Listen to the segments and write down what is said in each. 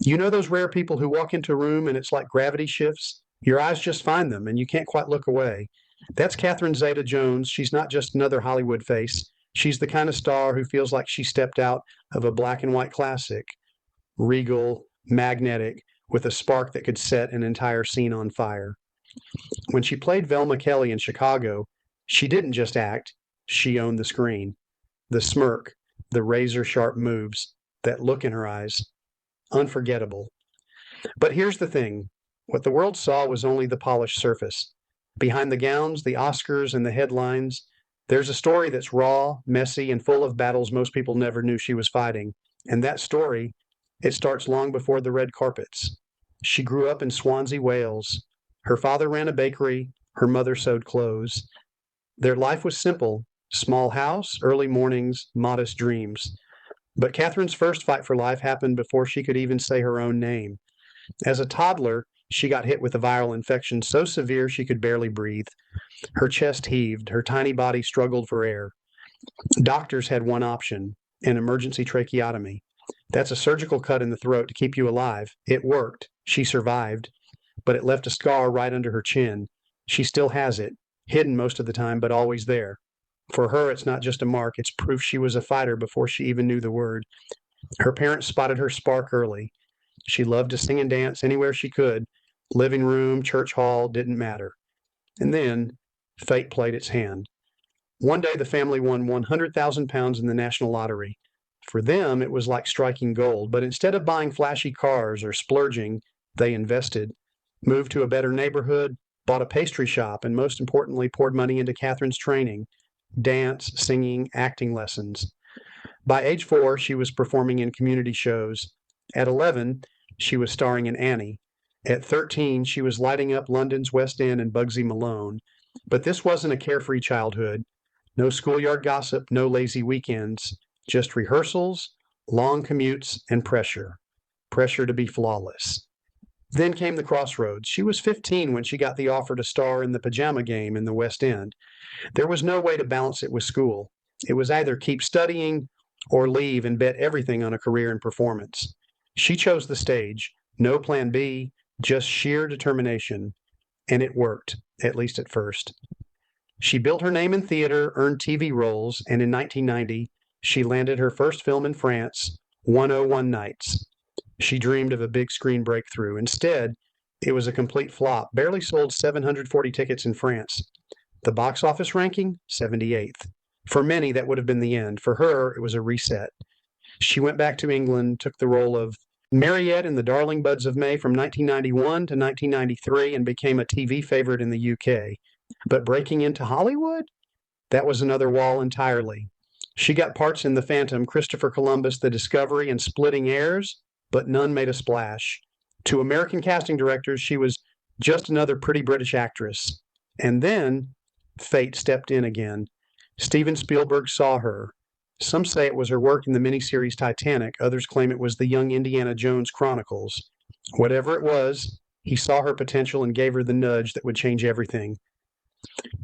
You know those rare people who walk into a room and it's like gravity shifts? Your eyes just find them and you can't quite look away. That's Catherine Zeta-Jones. She's not just another Hollywood face. She's the kind of star who feels like she stepped out of a black and white classic, regal, magnetic, with a spark that could set an entire scene on fire. When she played Velma Kelly in Chicago, she didn't just act, she owned the screen. The smirk, the razor sharp moves, that look in her eyes, unforgettable. But here's the thing, what the world saw was only the polished surface. Behind the gowns, the Oscars, and the headlines, there's a story that's raw, messy, and full of battles most people never knew she was fighting. And that story, it starts long before the red carpets. She grew up in Swansea, Wales. Her father ran a bakery, her mother sewed clothes. Their life was simple, small house, early mornings, modest dreams. But Catherine's first fight for life happened before she could even say her own name. As a toddler, she got hit with a viral infection so severe she could barely breathe. Her chest heaved, her tiny body struggled for air. Doctors had one option, an emergency tracheotomy. That's a surgical cut in the throat to keep you alive. It worked. She survived, but it left a scar right under her chin. She still has it, hidden most of the time, but always there. For her, it's not just a mark, it's proof she was a fighter before she even knew the word. Her parents spotted her spark early. She loved to sing and dance anywhere she could. Living room, church hall, didn't matter. And then fate played its hand. One day the family won 100,000 pounds in the national lottery. For them, it was like striking gold, but instead of buying flashy cars or splurging, they invested, moved to a better neighborhood, bought a pastry shop, and most importantly, poured money into Catherine's training, dance, singing, acting lessons. By age 4, she was performing in community shows. At 11, she was starring in Annie. At 13, she was lighting up London's West End in Bugsy Malone. But this wasn't a carefree childhood. No schoolyard gossip, no lazy weekends, just rehearsals, long commutes, and pressure. Pressure to be flawless. Then came the crossroads. She was 15 when she got the offer to star in the Pajama Game in the West End. There was no way to balance it with school. It was either keep studying or leave and bet everything on a career in performance. She chose the stage, no plan B, just sheer determination. And it worked, at least at first. She built her name in theater, earned TV roles, and in 1990, she landed her first film in France, 101 Nights. She dreamed of a big screen breakthrough. Instead, it was a complete flop, barely sold 740 tickets in France. The box office ranking, 78th. For many, that would have been the end. For her, it was a reset. She went back to England, took the role of Mariette in The Darling Buds of May from 1991 to 1993, and became a TV favorite in the UK. But breaking into Hollywood? That was another wall entirely. She got parts in The Phantom, Christopher Columbus, The Discovery, and Splitting Heirs, but none made a splash. To American casting directors, she was just another pretty British actress. And then fate stepped in again. Steven Spielberg saw her. Some say it was her work in the miniseries Titanic. Others claim it was the young Indiana Jones Chronicles. Whatever it was, he saw her potential and gave her the nudge that would change everything.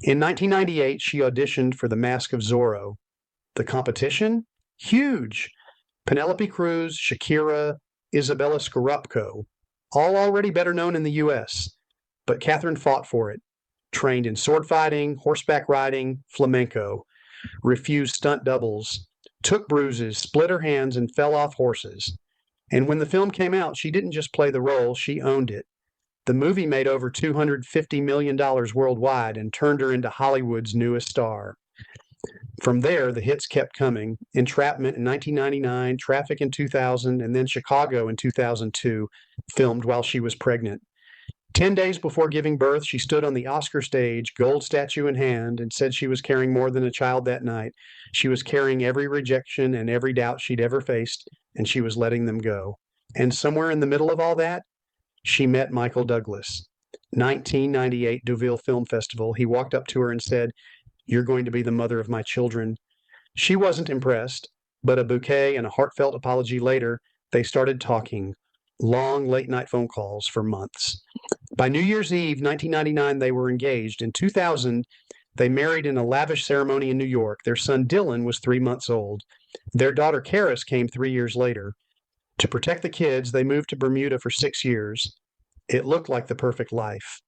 In 1998, she auditioned for The Mask of Zorro. The competition? Huge. Penelope Cruz, Shakira, Isabella Scorupco, all already better known in the U.S., but Catherine fought for it. Trained in sword fighting, horseback riding, flamenco, refused stunt doubles, took bruises, split her hands, and fell off horses. And when the film came out, she didn't just play the role, she owned it. The movie made over $250 million worldwide and turned her into Hollywood's newest star. From there, the hits kept coming. Entrapment in 1999, Traffic in 2000, and then Chicago in 2002, filmed while she was pregnant. 10 days before giving birth, she stood on the Oscar stage, gold statue in hand, and said she was carrying more than a child that night. She was carrying every rejection and every doubt she'd ever faced, and she was letting them go. And somewhere in the middle of all that, she met Michael Douglas. 1998 Deauville Film Festival. He walked up to her and said, "You're going to be the mother of my children." She wasn't impressed, but a bouquet and a heartfelt apology later, they started talking. Long late-night phone calls for months. By New Year's Eve, 1999, they were engaged. In 2000, they married in a lavish ceremony in New York. Their son Dylan was 3 months old. Their daughter Karis came 3 years later. To protect the kids, they moved to Bermuda for 6 years. It looked like the perfect life.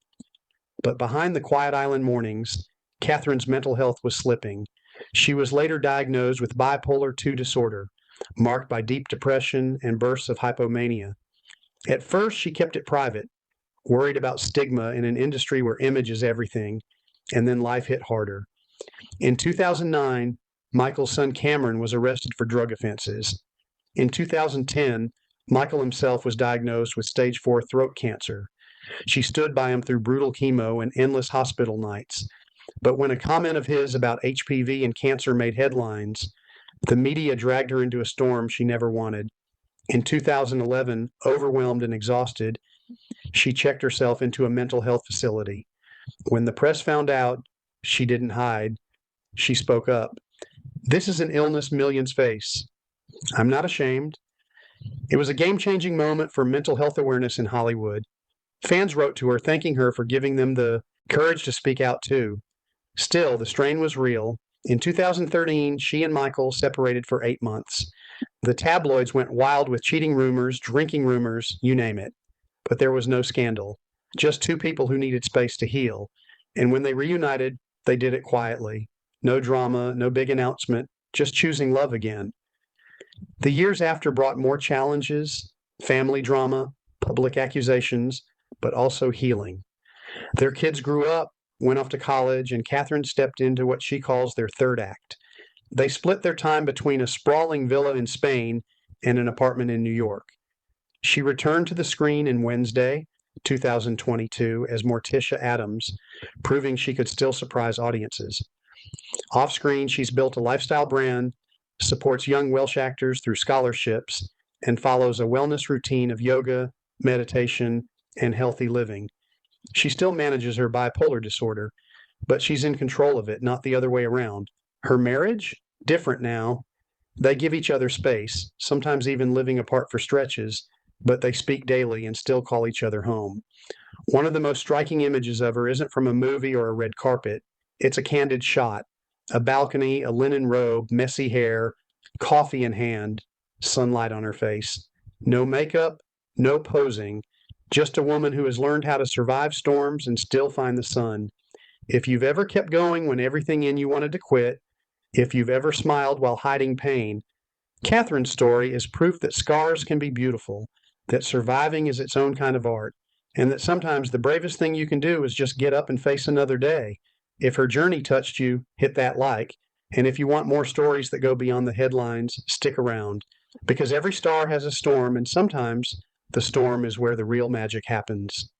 But behind the quiet island mornings, Catherine's mental health was slipping. She was later diagnosed with bipolar II disorder, marked by deep depression and bursts of hypomania. At first, she kept it private, worried about stigma in an industry where image is everything, and then life hit harder. In 2009, Michael's son Cameron was arrested for drug offenses. In 2010, Michael himself was diagnosed with stage 4 throat cancer. She stood by him through brutal chemo and endless hospital nights. But when a comment of his about HPV and cancer made headlines, the media dragged her into a storm she never wanted. In 2011, overwhelmed and exhausted, she checked herself into a mental health facility. When the press found out, she didn't hide. She spoke up. This is an illness millions face. I'm not ashamed. It was a game-changing moment for mental health awareness in Hollywood. Fans wrote to her thanking her for giving them the courage to speak out too. Still, the strain was real. In 2013, she and Michael separated for 8 months. The tabloids went wild with cheating rumors, drinking rumors, you name it. But there was no scandal. Just two people who needed space to heal. And when they reunited, they did it quietly. No drama, no big announcement, just choosing love again. The years after brought more challenges, family drama, public accusations, but also healing. Their kids grew up, went off to college, and Catherine stepped into what she calls their third act. They split their time between a sprawling villa in Spain and an apartment in New York. She returned to the screen in Wednesday, 2022, as Morticia Addams, proving she could still surprise audiences. Off-screen, she's built a lifestyle brand, supports young Welsh actors through scholarships, and follows a wellness routine of yoga, meditation, and healthy living. She still manages her bipolar disorder, but she's in control of it, not the other way around. Her marriage? Different now. They give each other space, sometimes even living apart for stretches, but they speak daily and still call each other home. One of the most striking images of her isn't from a movie or a red carpet. It's a candid shot. A balcony, a linen robe, messy hair, coffee in hand, sunlight on her face. No makeup, no posing, just a woman who has learned how to survive storms and still find the sun. If you've ever kept going when everything in you wanted to quit, if you've ever smiled while hiding pain, Catherine's story is proof that scars can be beautiful, that surviving is its own kind of art, and that sometimes the bravest thing you can do is just get up and face another day. If her journey touched you, hit that like. And if you want more stories that go beyond the headlines, stick around. Because every star has a storm, and sometimes the storm is where the real magic happens.